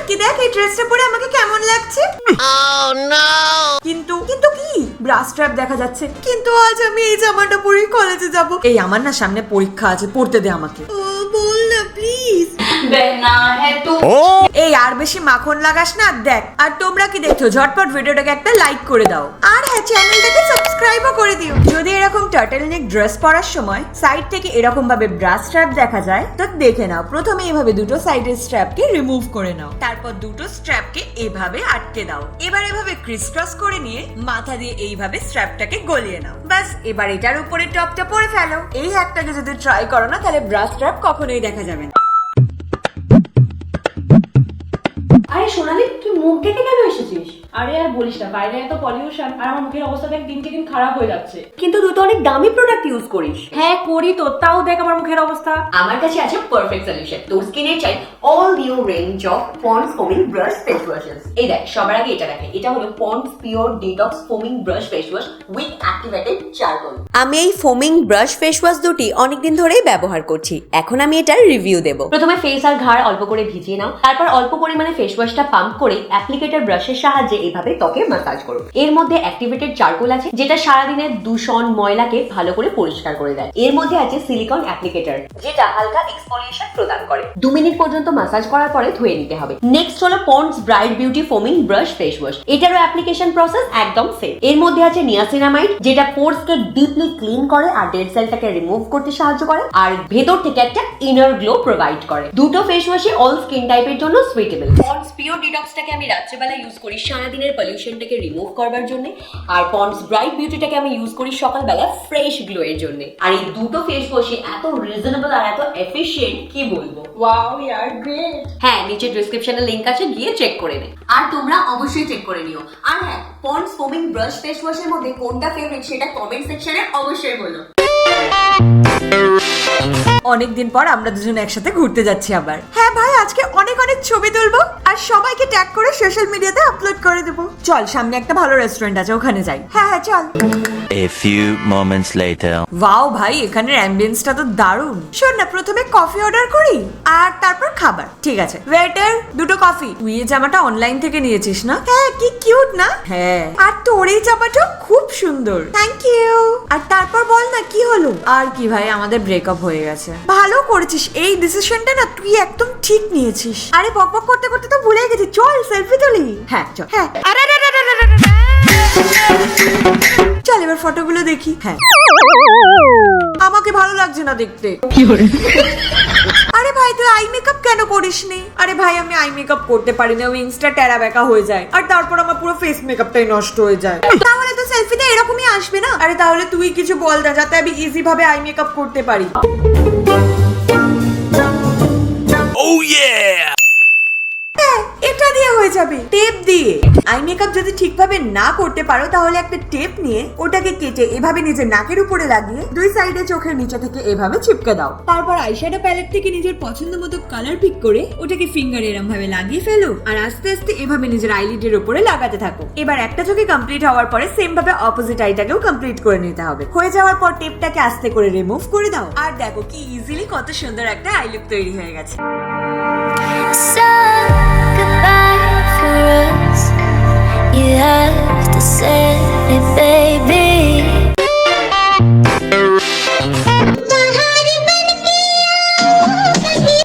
কি দেখ এই ড্রেসটা পরে আমাকে কেমন লাগছে। কিন্তু কিন্তু কি ব্রা স্ট্র্যাপ দেখা যাচ্ছে, কিন্তু আজ আমি এই জামাটা পরে কলেজে যাব। এই আমার না সামনে পরীক্ষা আছে, পড়তে দে আমাকে। বল না প্লিজ। এই আর বেশি মাখন লাগাস না, দেখ। আর তোমরা কি দেখছো ঝটপট ভিডিওটাকে একটা লাইক করে দাও, আর হ্যাঁ চ্যানেলটাকে সাবস্ক্রাইবও করে দিও। যদি এরকম টার্টল নেক ড্রেস পরার সময় সাইড থেকে এরকম ভাবে ব্রা স্ট্র্যাপ দেখা যায় তো দেখে নাও। প্রথমে এইভাবে দুটো সাইডের স্ট্র্যাপকে রিমুভ করে নাও, তারপর দুটো স্ট্র্যাপকে এভাবে আটকে দাও। এবার এভাবে ক্রিস ক্রস করে নিয়ে মাথা দিয়ে এইভাবে স্ট্র্যাপটাকে গলিয়ে নাও। বাস এবার এটার উপরে টপটা পরে ফেলো। এই হ্যাকটাকে যদি ট্রাই করো না তাহলে ব্রা স্ট্র্যাপ কখনোই দেখা যাবে না। আরে সোনালি, তুই মুখ ঢেকে কেন এসেছিস? আরে আর বলিস না, বাইরে এত পলিউশন আর আমার মুখের অবস্থা দেখ দিনকে দিন খারাপ হয়ে যাচ্ছে। কিন্তু তুই তো অনেক দামি প্রোডাক্ট ইউজ করিস। হ্যাঁ করি তো, তাও দেখ আমার মুখের অবস্থা। আমার কাছে আছে পারফেক্ট সলিউশন। তোর স্কিনে চাই all new range of Pond's foaming brush face washes. এই দেখ, সবার আগে এটা দেখে, এটা হলো Pond's pure detox foaming brush face wash with activated charcoal. আমি এই ফোমিং ব্রাশ ফেস ওয়াশ দুটি অনেকদিন ধরেই ব্যবহার করছি। এখন আমি এটার রিভিউ দেব। প্রথমে ফেস আর ঘাড় অল্প করে ভিজিয়ে নাও, তারপর অল্প পরিমাণে ফেস ওয়াশটা পাম্প করে অ্যাপ্লিকেটর ব্রাশের সাহায্যে এইভাবে ত্বকে মাসাজ করো। এর মধ্যে অ্যাক্টিভেটেড চারকোল আছে, যেটা সারাদিনের দূষণ ময়লাকে ভালো করে পরিষ্কার করে দেয়। এর মধ্যে আছে সিলিকন অ্যাপ্লিকেটর, যেটা হালকা এক্সফোলিয়েশন প্রদান করে। 2 মিনিট পর্যন্ত মাসাজ করার পরে ধুয়ে নিতে হবে। নেক্সট হলো ponds bright beauty ফোমিং brush face wash. এটারও অ্যাপ্লিকেশন প্রসেস একদম সেম। এর মধ্যে আছে নিয়াসিনামাইড, যেটা পোরসকে ডিপলি ক্লিন করে আর ডেড সেলটাকে রিমুভ করতে সাহায্য করে, আর ভেতর থেকে একটা ইনার গ্লো প্রোভাইড করে। দুটো ফেস ওয়াশই অল স্কিন টাইপের জন্য সুইটেবল। পন্ডস পিওর ডিটক্সটাকে আমি রাত্রেবেলা ইউজ করি সারাদিনের পলিউশনটাকে রিমুভ করবার জন্য, আর পন্ডস ব্রাইট বিউটিটাকে আমি ইউজ করি সকালবেলা ফ্রেশ গ্লো এর জন্য। আর এই দুটো ফেস ওয়াশই এত রিজনেবল আর এত এফিশিয়েন্ট, কি বলবো। ওয়াও ইয়ার গ্রেট। হ্যাঁ, নিচে ডেসক্রিপশনে লিংক আছে, গিয়ে চেক করে নে। আর তোমরা অবশ্যই চেক করে নিও। আর হ্যাঁ, পন্ডস ফোমিং ব্রাশ ফেস ওয়াশের মধ্যে কোনটা ফেভারিট সেটা কমেন্ট সেকশনে অবশ্যই বলো। অনেকদিন পর আমরা দুজন একসাথে ঘুরতে যাচ্ছি আবার। হ্যাঁ ভাই, আজকে অনেক অনেক ছবি তুলবো আর সবাইকে ট্যাগ করে সোশ্যাল মিডিয়াতে আপলোড করে দেবো। চল, সামনে একটা ভালো রেস্টুরেন্ট আছে, ওখানে যাই। হ্যাঁ হ্যাঁ চল। A few moments later. Wow ভাই, এখানের অ্যাম্বিয়েন্সটা তো দারুণ। শোন না, প্রথমে কফি অর্ডার করি আর তারপর খাবার। ঠিক আছে ওয়েটার, দুটো কফি। তুই এই জামাটা অনলাইন থেকে নিয়েছিস না? হ্যাঁ, কি কিউট না? হ্যাঁ, আর তোর এই জামাটা খুব সুন্দর। Thank you. আর তারপর বল না কি হলো? আর কি ভাই, আমাদের ব্রেকআপ হয়ে গেছে। ভালো করেছিস, এই ডিসিশনটা না তুই একদম ঠিক নিয়েছিস। আরে পক পক করতে করতে তো ভুলে গেছি, চল সেলফি তুলি। হ্যাঁ চল। হ্যাঁ চল এবার ফটোগুলো দেখি। হ্যাঁ, আমাকে ভালো লাগছে না দেখতে। আরে ভাই, তুই আই মেকআপ কেন করিসনি? আরে ভাই, আমি আই মেকআপ করতে পারি না, ওই ইনস্টা টেরা বেকা হয়ে যায় আর তারপর আমার পুরো ফেস মেকআপটাই নষ্ট হয়ে যায়। তাহলে তো সেলফিতে এরকমই আসবে না? আরে তাহলে তুই কিছু বল না, যাতে আমি ইজি ভাবে আই মেকআপ করতে পারি। Oh yeah! এটা দিয়ে হয়ে যাবে, টেপ দিয়ে। আই মেকআপ যদি ঠিকভাবে না করতে পারো তাহলে একটা টেপ নিয়ে ওটাকে কেটে এভাবে নিজের নাকের উপরে লাগিয়ে দুই সাইডে চোখের নিচে থেকে এভাবে চিপকে দাও। তারপর আইশ্যাডো প্যালেট থেকে নিজের পছন্দ মতো কালার পিক করে ওটাকে ফিঙ্গারে এরম ভাবে লাগিয়ে ফেলো আর আস্তে আস্তে এভাবে নিজের আইলিডের উপরে লাগাতে থাকো। এবার একটা চোখে কমপ্লিট হওয়ার পরে সেম ভাবে অপোজিট আইটাকেও কমপ্লিট করে নিতে হবে। হয়ে যাওয়ার পর টেপটাকে আস্তে করে রিমুভ করে দাও আর দেখো কি ইজিলি কত সুন্দর একটা আই লুক তৈরি হয়ে গেছে। You have to say it, baby.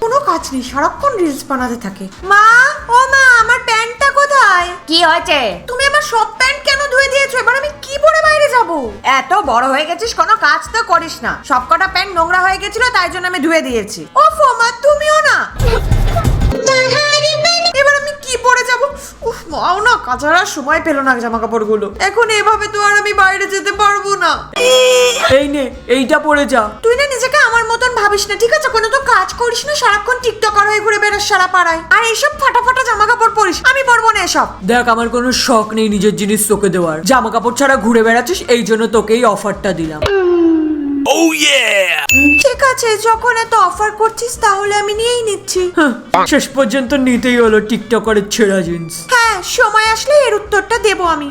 কোনো কাজ নেই, সারাক্ষণ রিলস বানাতে থাকে। মা, ও মা, আমার প্যান্টটা কোথায়? কি হয়েছে? তুমি আমার সব প্যান্ট কেন ধুয়ে দিয়েছো? এবার আমি কি পরে বাইরে যাব? এত বড় হয়ে গেছিস, কোনো কাজ তো করিস না। সবকটা প্যান্ট নোংরা হয়ে গেছিল, তাই জন্য আমি ধুয়ে দিয়েছি। ও মা, তুমিও না? এবার আমি কি পরে যাব? উফ, মাও না কাচার সময় পেল না জামা কাপড় গুলো। এখন এভাবে তো আর আমি বাইরে যেতে পারবো না। এই নে, এইটা পরে যা। তুই না নিজেকে আমার মতন ভাবিস না, ঠিক আছে? কোনো তো কাজ করিস না, সারাক্ষণ টিকটকার হয়ে ঘুরে বেড়াস সারা পাড়ায়, আর এইসব ফাটা ফাটা জামা কাপড় পরিস। আমি পরবো না এসব। দেখ, আমার কোনো শখ নেই নিজের জিনিস তোকে দেওয়ার। জামা কাপড় ছাড়া ঘুরে বেড়াচ্ছিস, এই জন্য তোকে এই অফারটা দিলাম। Oh yeah! ঠিক আছে, যখন এত অফার করছিস তাহলে আমি নিয়েই নিচ্ছি। শেষ পর্যন্ত নিতেই হলো টিকটকারের ছেঁড়া জিন্স। হ্যাঁ, সময় আসলে এর উত্তরটা দেবো আমি।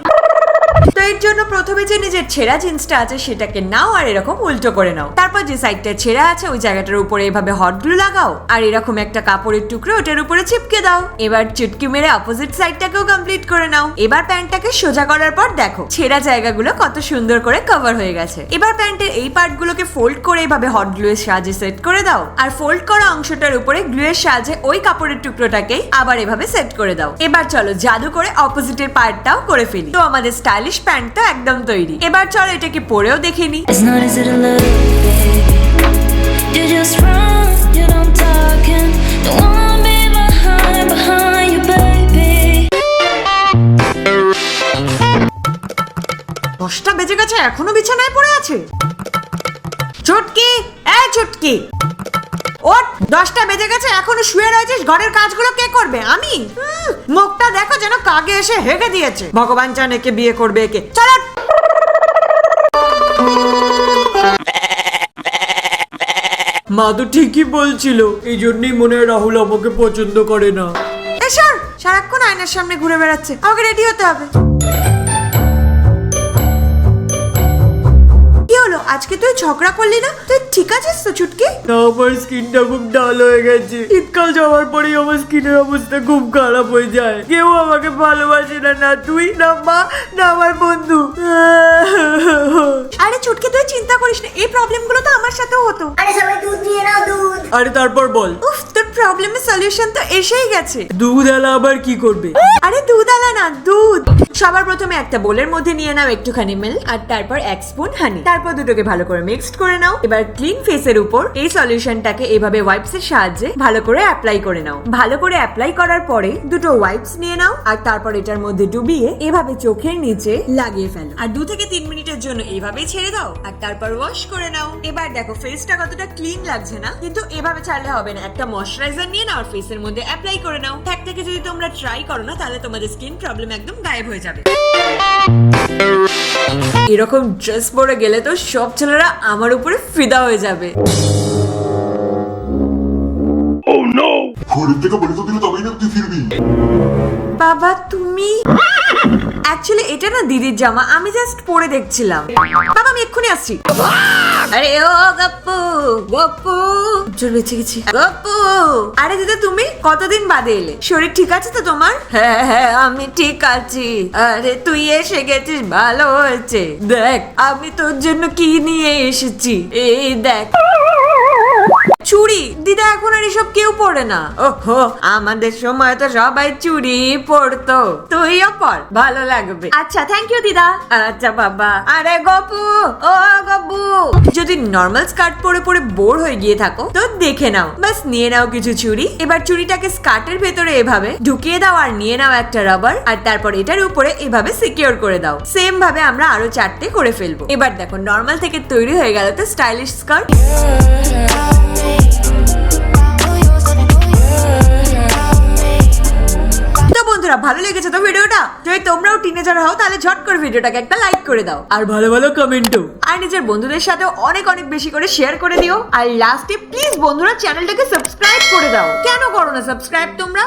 তো এর জন্য প্রথমে যে নিজের ছেঁড়া জিন্সটা আছে সেটাকে নাও আর এরকম উল্টো করে নাও। তারপর যে সাইডটা ছেঁড়া আছে ওই জায়গাটার উপরে এভাবে হট গ্লু লাগাও আর এরকম একটা কাপড়ের টুকরো ওটার উপরে চিপকে দাও। এবার চুটকি মেরে অপোজিট সাইডটাকেও কমপ্লিট করে নাও। এবার প্যান্টটাকে সোজা করার পর দেখো ছেঁড়া জায়গাগুলো কত সুন্দর করে কভার হয়ে গেছে। এবার প্যান্টের এই পার্টগুলোকে ফোল্ড করে এভাবে হট গ্লু এর সাহায্যে সেট করে দাও আর ফোল্ড করা অংশটার উপরে গ্লু এর সাহায্যে ওই কাপড়ের টুকরোটাকে আবার এভাবে সেট করে দাও। এবার চলো জাদু করে অপোজিটের পার্টটাও করে ফেলি। তো আমাদের স্টাইলিশ প্যান্ট তো একদম তৈরি। এবার চলো এটাকে পরেও দেখে নি। It's not easy to love, baby. You just run, you don't talking. Don't wanna be behind you, baby. 10টা বেজে গেছে এখনো বিছানায় পড়ে আছে। চুটকি, এই চুটকি ওঠ, 10টা বেজে গেছে এখনো শুয়ে রয়েছিস। ঘরের কাজগুলো কে করবে? আমি? মুখটা দেখো যেন কাগে এসে হেগে দিয়েছে। ভগবান জানে কে বিয়ে করবে একে। চলো। মা তো ঠিকই বলছিল, এই জন্যই মনে হয় রাহুল আমাকে পছন্দ করে না। এসর, সারাক্ষণ আয়নার সামনে ঘুরে বেড়াচ্ছে। আমাকে রেডি হতে হবে। কি হলো, আজকে তুই ঝগড়া করলি না? তুই ঠিক আছিস তো চুটকি? না, আমার স্কিনটা খুব ডাল হয়ে গেছে। শীতকাল যাওয়ার পরেই আমার স্কিনের অবস্থা খুব খারাপ হয়ে যায়। কেউ আমাকে ভালোবাসে না, না তুই, না মা, না আমার বন্ধু। আরে চুটকি তুই চিন্তা করিস না, এই প্রবলেমগুলো তো আমার সাথেও হতো। আরে তারপর বল। উফ, তোর প্রবলেমের সলিউশন তো এসেই গেছে। দুধ আলা আবার কি করবে? আরে দুধ আলা না, দুধ। সবার প্রথমে একটা বোলের মধ্যে নিয়ে নাও একটুখানি মিল্ক আর তারপর 1 স্পুন হানি। তারপর দুটোকে ভালো করে মিক্সড করে নাও। এবার ক্লিন ফেসের উপর এই সলিউশনটাকে এভাবে ওয়াইপস এর সাহায্যে ভালো করে অ্যাপ্লাই করে নাও। ভালো করে অ্যাপ্লাই করার পরে দুটো ওয়াইপস নিয়ে নাও আর তারপর এটার মধ্যে ডুবিয়ে এভাবে চোখের নিচে লাগিয়ে ফেলো আর 2 থেকে 3 মিনিটের জন্য এইভাবেই ছেড়ে দাও আর তারপর ওয়াশ করে নাও। এবার দেখো ফেসটা কতটা ক্লিন লাগছে না? কিন্তু এভাবে ছাড়লে হবে না, একটা ময়শ্চারাইজার নিয়ে নাও আর ফেসের মধ্যে অ্যাপ্লাই করে নাও। থেকে যদি তোমরা ট্রাই করো না তাহলে তোমাদের স্কিন প্রবলেম একদম গায়েব হয়ে যাবে। এরকম ড্রেস পরে গেলে তো সব ছেলেরা আমার উপরে ফিদা হয়ে যাবে। ঘরের থেকে বলে তো দিলে তবেই না তুই ফিরবি। বাবা তুমি? অ্যাকচুয়ালি এটা না দিদির জামা, আমি জাস্ট পরে দেখছিলাম। বাবা আমি এক্ষুনি আসছি। আরে ও গপ্পু, গপ্পু জোর বেঁচে গেছি। গপ্পু, আরে দিদা তুমি কতদিন বাদে এলে? শরীর ঠিক আছে তো তোমার? হ্যাঁ হ্যাঁ আমি ঠিক আছি। আরে তুই এসে গেছিস, ভালো হয়েছে। দেখ আমি তোর জন্য কি নিয়ে এসেছি, এই দেখ চুড়ি। দিদা এখন আর এসব কেউ পরে না। ওহো, আমাদের সময় তো সবাই চুড়ি পরতো, তুইও পর, ভালো লাগবে। আচ্ছা থ্যাংক ইউ দিদা। আচ্ছা বাবা। আরে গপু, ও গপু, যদি নর্মাল স্কার্ট পরে পরে বোর হয়ে গিয়ে থাকো তো দেখে নাও, বাস নিয়ে নাও কিছু চুড়ি। এবার চুড়িটাকে স্কার্টের ভেতরে এভাবে ঢুকিয়ে দাও আর নিয়ে নাও একটা রাবার আর তারপর এটার উপরে এভাবে সিকিউর করে দাও। সেম ভাবে আমরা আরো 4টে করে ফেলবো। এবার দেখো নর্মাল থেকে তৈরি হয়ে গেল তো স্টাইলিশ স্কার্ট। বন্ধুরা ভালো লেগেছে তো ভিডিওটা? যদি তোমরাও টিনেজার হও তাহলে ঝট করে ভিডিওটাকে একটা লাইক করে দাও আর ভালো ভালো কমেন্টও, আর নিজের বন্ধুদের সাথে অনেক অনেক বেশি করে শেয়ার করে দিও। আর লাস্টে প্লিজ বন্ধুরা চ্যানেলটাকে সাবস্ক্রাইব করে দাও। কেন করো না সাবস্ক্রাইব তোমরা?